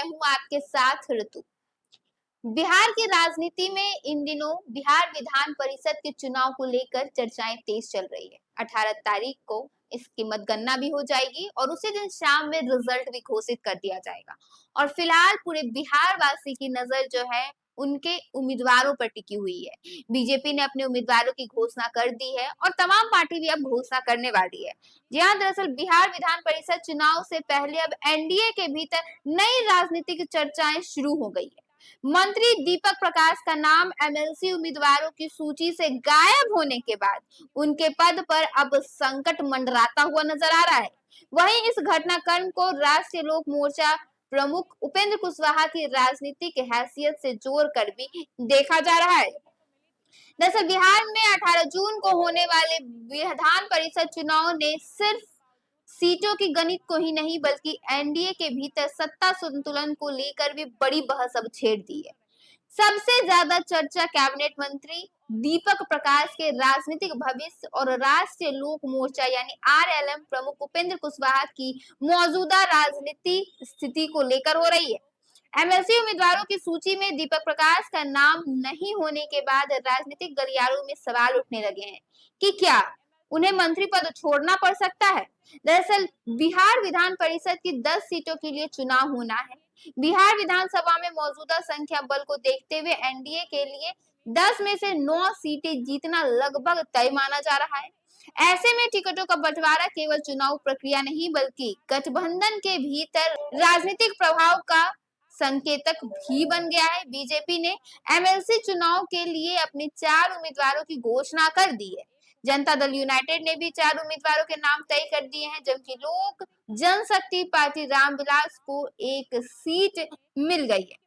हूँ आपके साथ ऋतु। बिहार की राजनीति में इन दिनों बिहार विधान परिषद के चुनाव को लेकर चर्चाएं तेज चल रही है। 18 तारीख को इसकी मतगणना भी हो जाएगी और उसी दिन शाम में रिजल्ट भी घोषित कर दिया जाएगा। और फिलहाल पूरे बिहार वासी की नजर जो है उनके उम्मीदवारों पर टिकी हुई है। बीजेपी ने अपने उम्मीदवारों की घोषणा कर दी है और तमाम पार्टी भी अब घोषणा करने वाली है। जी हाँ, दरअसल बिहार विधान परिषद चुनाव से पहले अब एनडीए के भीतर नई राजनीतिक चर्चाएं शुरू हो गई है। मंत्री दीपक प्रकाश का नाम एमएलसी उम्मीदवारों की सूची से गायब होने के बाद उनके पद पर अब संकट मंडराता हुआ नजर आ रहा है। वहीं इस घटनाक्रम को राष्ट्रीय लोक मोर्चा प्रमुख उपेंद्र कुशवाहा की राजनीतिक हैसियत से जोड़कर भी देखा जा रहा है। दरअसल बिहार में 18 जून को होने वाले विधान परिषद चुनाव ने सिर्फ सीटों की गणित को ही नहीं बल्कि एनडीए के भीतर सत्ता संतुलन को लेकर भी बड़ी बहस अब छेड़ दी है। सबसे ज्यादा चर्चा कैबिनेट मंत्री दीपक प्रकाश के राजनीतिक भविष्य और राष्ट्रीय लोक मोर्चा यानी आरएलएम प्रमुख उपेंद्र कुशवाहा की मौजूदा राजनीति स्थिति को लेकर हो रही है। एमएलसी उम्मीदवारों की सूची में दीपक प्रकाश का नाम नहीं होने के बाद राजनीतिक गलियारों में सवाल उठने लगे हैं कि क्या उन्हें मंत्री पद छोड़ना पड़ सकता है। दरअसल बिहार विधान परिषद की 10 सीटों के लिए चुनाव होना है। बिहार विधानसभा में मौजूदा संख्या बल को देखते हुए एनडीए के लिए 10 में से 9 सीटें जीतना लगभग तय माना जा रहा है। ऐसे में टिकटों का बंटवारा केवल चुनाव प्रक्रिया नहीं बल्कि गठबंधन के भीतर राजनीतिक प्रभाव का संकेतक भी बन गया है। बीजेपी ने एमएलसी चुनाव के लिए अपने 4 उम्मीदवारों की घोषणा कर दी है। जनता दल यूनाइटेड ने भी 4 उम्मीदवारों के नाम तय कर दिए हैं, जबकि लोक जनशक्ति पार्टी रामविलास को एक सीट मिल गई है।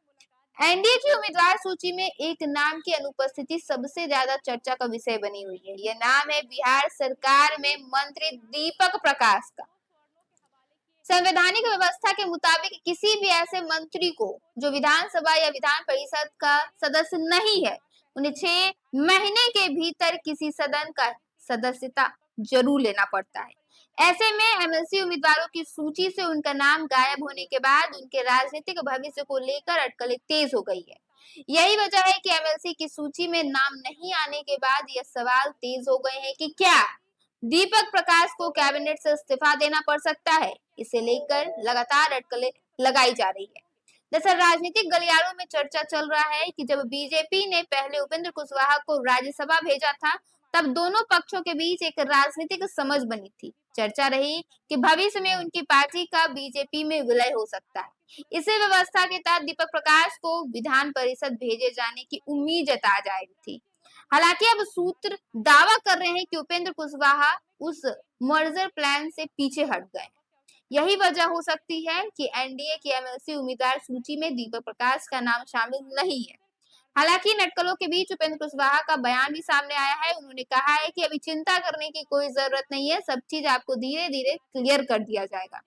एनडीए की उम्मीदवार सूची में एक नाम की अनुपस्थिति सबसे ज्यादा चर्चा का विषय बनी हुई है। यह नाम है बिहार सरकार में मंत्री दीपक प्रकाश का। संवैधानिक व्यवस्था के मुताबिक किसी भी ऐसे मंत्री को जो विधानसभा या विधान परिषद का सदस्य नहीं है, उन्हें 6 महीने के भीतर किसी सदन का सदस्यता जरूर लेना पड़ता है। ऐसे में एमएलसी उम्मीदवारों की सूची से उनका नाम गायब होने के बाद उनके राजनीतिक भविष्य को लेकर अटकलें तेज हो गई है। यही वजह है कि एमएलसी की सूची में नाम नहीं आने के बाद यह सवाल तेज हो गए हैं कि क्या दीपक प्रकाश को कैबिनेट से इस्तीफा देना पड़ सकता है। इसे लेकर लगातार अटकलें लगाई जा रही है। दरअसल राजनीतिक गलियारों में चर्चा चल रहा है कि जब बीजेपी ने पहले उपेंद्र कुशवाहा को राज्यसभा भेजा था, तब दोनों पक्षों के बीच एक राजनीतिक समझ बनी थी। चर्चा रही कि भविष्य में उनकी पार्टी का बीजेपी में विलय हो सकता है। इसी व्यवस्था के तहत दीपक प्रकाश को विधान परिषद भेजे जाने की उम्मीद जताई जा रही थी। हालांकि अब सूत्र दावा कर रहे हैं कि उपेंद्र कुशवाहा उस मर्जर प्लान से पीछे हट गए। यही वजह हो सकती है कि एनडीए की एमएलसी उम्मीदवार सूची में दीपक प्रकाश का नाम शामिल नहीं है। हालांकि इन अटकलों के बीच उपेंद्र कुशवाहा का बयान भी सामने आया है। उन्होंने कहा है कि अभी चिंता करने की कोई जरूरत नहीं है, सब चीज आपको धीरे धीरे क्लियर कर दिया जाएगा।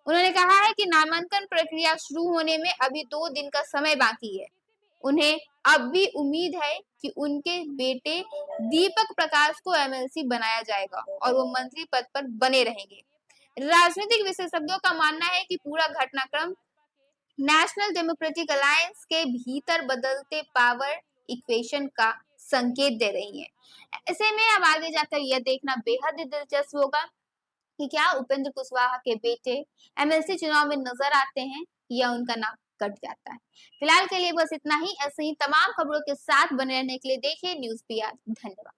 उन्होंने कहा है कि नामांकन प्रक्रिया शुरू होने में अभी 2 दिन का समय बाकी है। उन्हें अब भी उम्मीद है कि उनके बेटे दीपक प्रकाश को एमएलसी बनाया जाएगा और वो मंत्री पद पर बने रहेंगे। राजनीतिक विशेषज्ञों का मानना है कि पूरा घटनाक्रम नेशनल डेमोक्रेटिक अलायंस के भीतर बदलते पावर इक्वेशन का संकेत दे रही है। ऐसे में अब आगे जाकर यह देखना बेहद ही दिलचस्प होगा कि क्या उपेंद्र कुशवाहा के बेटे एमएलसी चुनाव में नजर आते हैं या उनका नाम कट जाता है। फिलहाल के लिए बस इतना ही। ऐसे ही तमाम खबरों के साथ बने रहने के लिए देखिए न्यूज़ PR। धन्यवाद।